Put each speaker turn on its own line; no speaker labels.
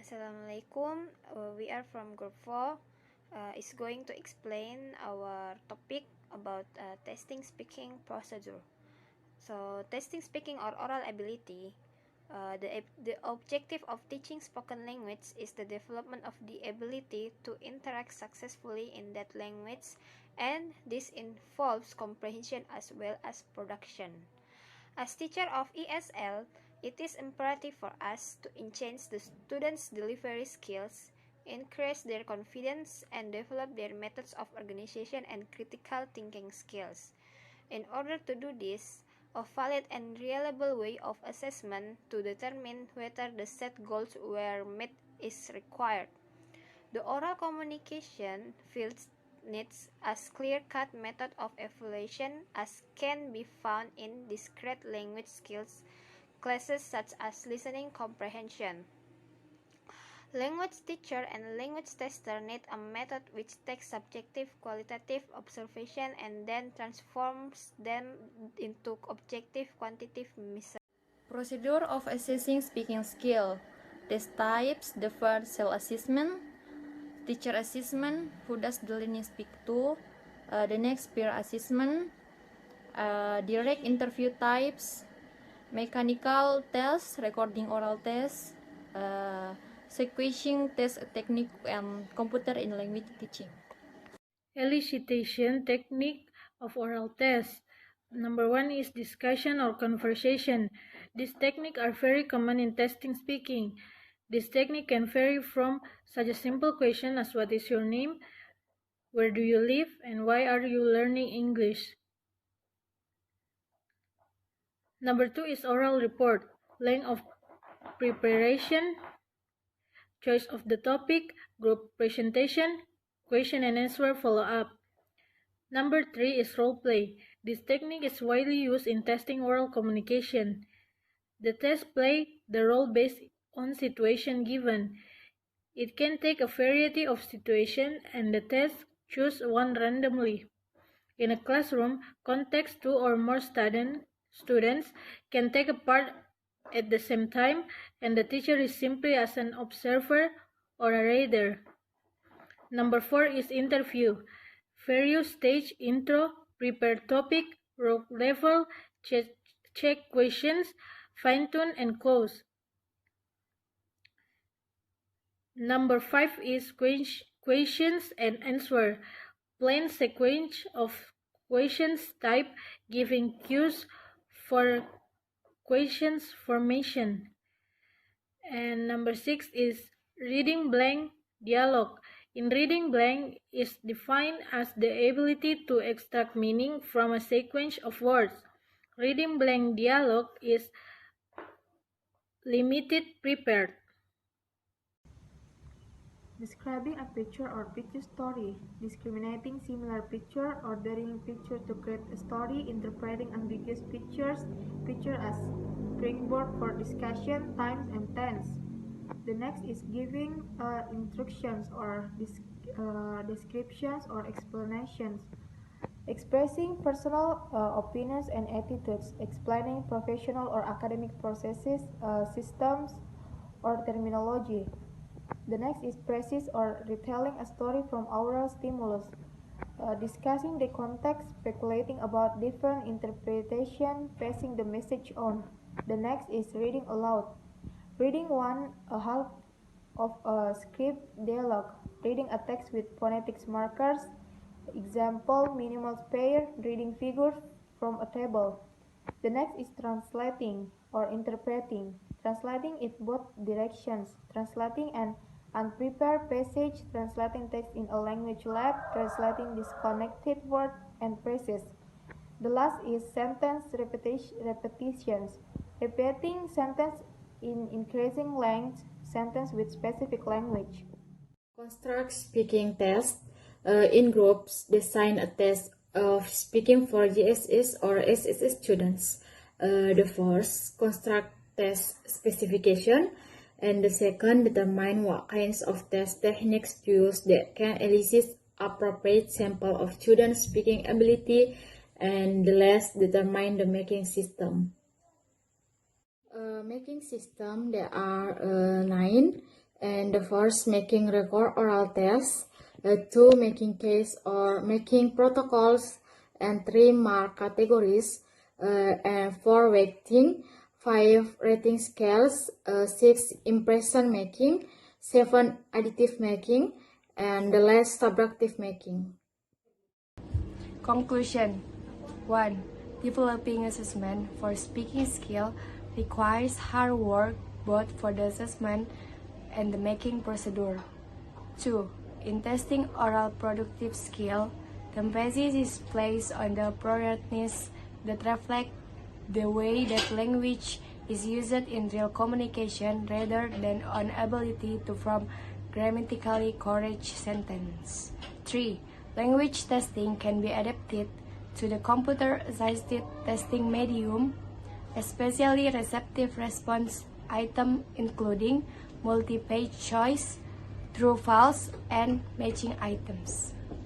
Assalamualaikum. We are from Group 4. Is going to explain our topic about testing speaking procedure. So, testing speaking or oral ability. The objective of teaching spoken language is the development of the ability to interact successfully in that language, and this involves comprehension as well as production. As teacher of ESL, it is imperative for us to enhance the students' delivery skills, increase their confidence, and develop their methods of organization and critical thinking skills. In order to do this, a valid and reliable way of assessment to determine whether the set goals were met is required. The oral communication field needs as clear-cut method of evaluation as can be found in discrete language skills classes such as listening comprehension. Language teacher and language tester need a method which takes subjective qualitative observation and then transforms them into objective quantitative measures.
Procedure of assessing speaking skill. Test types: the first self-assessment, teacher assessment, who does the learning speak to, the next peer assessment, direct interview types, mechanical test, recording oral test, sequencing test technique, and computer in language teaching.
Elicitation technique of oral tests. Number 1 is discussion or conversation. These techniques are very common in testing speaking. This technique can vary from such a simple question as what is your name, where do you live, and why are you learning English. Number 2 is oral report. Length of preparation, choice of the topic, group presentation, question and answer follow-up. Number 3 is role play. This technique is widely used in testing oral communication. The test play the role based on situation given. It can take a variety of situations and the test choose one randomly. In a classroom context, 2 or more students can take a part at the same time, and the teacher is simply as an observer or a reader. Number 4 is interview. Various stage: intro, prepare topic, rope level, check questions, fine-tune, and close. Number 5 is questions and answer. Plain sequence of questions type, giving cues for questions formation. And number 6 is reading blank dialogue. In reading blank is defined as the ability to extract meaning from a sequence of words. Reading blank dialogue is limited prepared.
Describing a picture or picture story, discriminating similar picture, ordering picture to create a story, interpreting ambiguous picture as springboard for discussion, times and tense. The next is giving instructions or descriptions or explanations, expressing personal opinions and attitudes, explaining professional or academic processes, systems, or terminology. The next is praise or retelling a story from oral stimulus, discussing the context, speculating about different interpretation, passing the message on. The next is reading aloud, reading a half of a script dialogue, reading a text with phonetics markers, example, minimal pair, reading figures from a table. The next is translating or interpreting, translating in both directions, translating an unprepared passage, translating text in a language lab, translating disconnected words and phrases. The last is sentence repetitions, repeating sentence in increasing length, sentence with specific language.
Construct speaking test. In groups, design a test of speaking for GSS or SSS students. The first, construct test specification, and the second, determine what kinds of test techniques to use that can elicit appropriate sample of students' speaking ability, and the last, determine the making system. Making system, there are 9. And the first, making record oral tests. 2, making case or making protocols. And 3, mark categories. And 4, weighting. 5, rating scales. 6, impression making. 7, additive making. And the last, subtractive making.
Conclusion 1. Developing assessment for speaking skill requires hard work both for the assessment and the making procedure. 2. In testing oral productive skill, the emphasis is placed on the appropriateness that reflect the way that language is used in real communication rather than on ability to form grammatically correct sentence. 3. Language testing can be adapted to the computer-assisted testing medium, especially receptive response items including multi-page choice, true-false, and matching items.